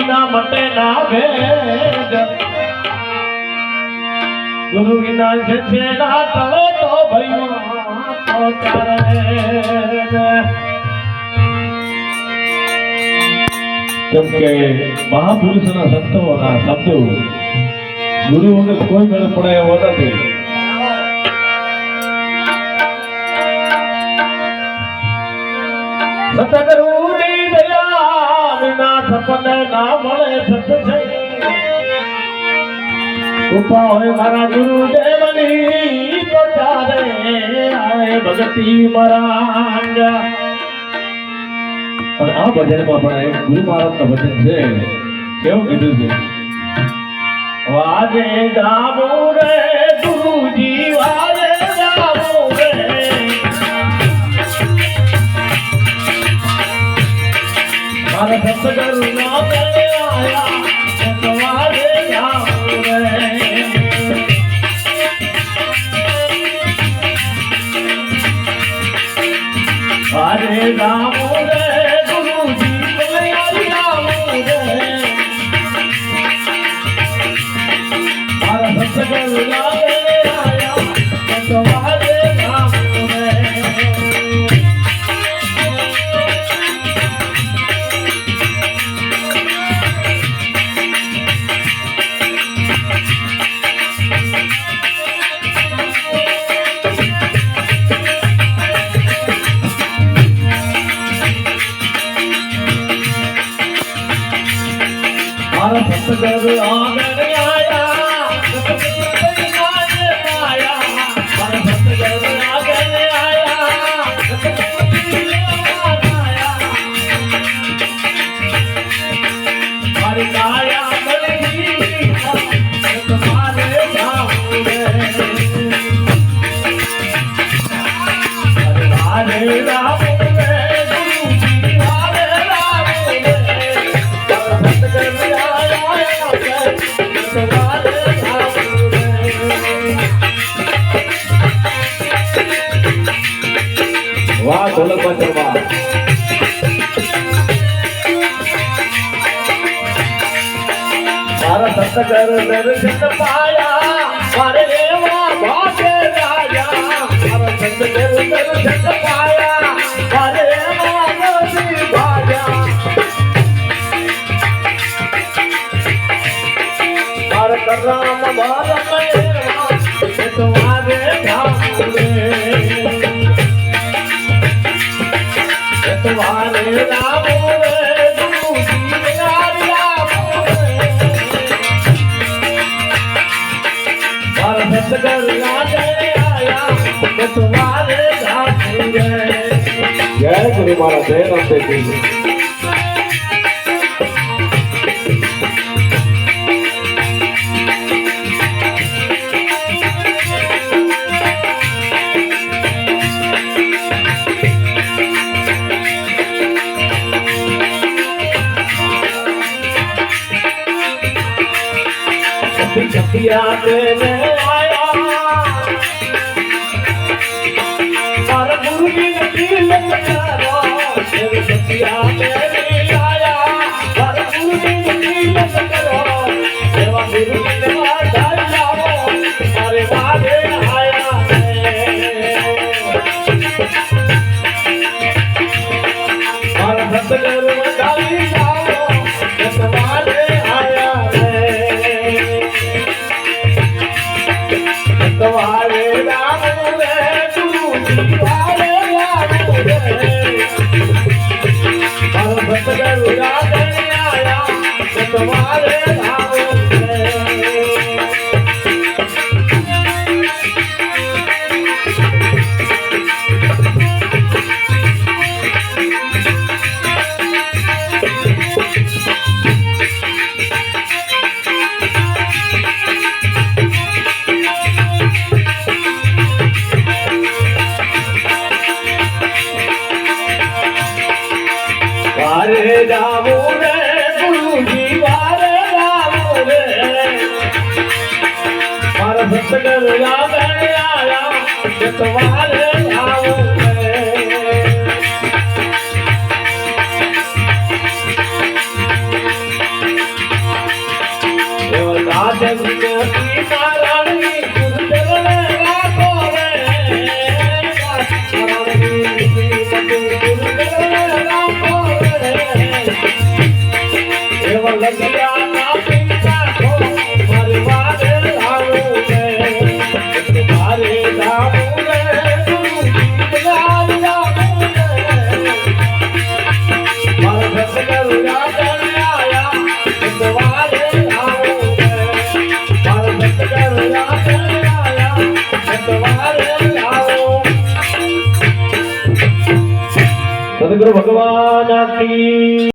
વિના મટે ના ભેદ ગુરુ વિના છે ના તવે તો ભયું તો ચારે કેમ કે મહાપુરુષના સંતોના શબ્દો ગુરુ વગર કોઈ મેળ પડે એવો નથી. સતગુરુની દયા વિના સપને ના મળે સત્સંગ કૃપા હોય મારા ગુરુદેવની તો ચારે આય ભગતિ મરાંગ. અને આ ભજનમાં પણ એક ગુરુ મહારાજનું ભજન છે. કેવું કીધું છે? વાજે જામુ રે ગુરુજી વાજે જામુ રે મારા સતગુરુ ના કરે આયા વાજે જામુ રે વાજે જામુ રે સતગુરુ આંગણ આયા સતગુરુ આયા સતગુરુ આંગણ આયા મારી કાયા બળી તમારે જાવું રે હરે રામ રે ગુરુજી હરે રામ રે સતગુરુ વાહ ઢોલક પાછળ વાહ. મારા સતગુરુ દર્શન પાયા મારે એવા ભાગે રાજા મારા સતગુરુ દર્શન પાયા મારે એવા નથી ભાગ્યા મારા કરામ મારા મેવા તમારે ધામ રે तुम्हारे राम रे गुरुजी राम रे मारा सतगुरु आया तुम्हारे राम रे. जय गुरु महाराज जय राम देव. सतिया देने आया सारा गुरु जी ने दिल लगाया सतिया देने आया सारा गुरु जी ने दिल लगाया सेवा गुरु जी ने वादा जाओ सारे वादे आया सारा सतगुरु डाली जाओ तुम्हारे आया तुम्हारे राम रे गुरुजी वाले राम रे हम सतगुरु आया तुम्हारे राम रे. वारे जामु रे गुरुजी वारे जामु रे मारा सतगुरु आंगण आया तुम्हारे जामु रे એવા લગિયાના પિંડા ખો મારે વારે લાવું રે મારે લાવું રે મારા ભક્ત કરુણા આયા વારે લાવું રે મારા ભક્ત કરુણા આયા વારે લાવું સદગુરુ ભગવાન કી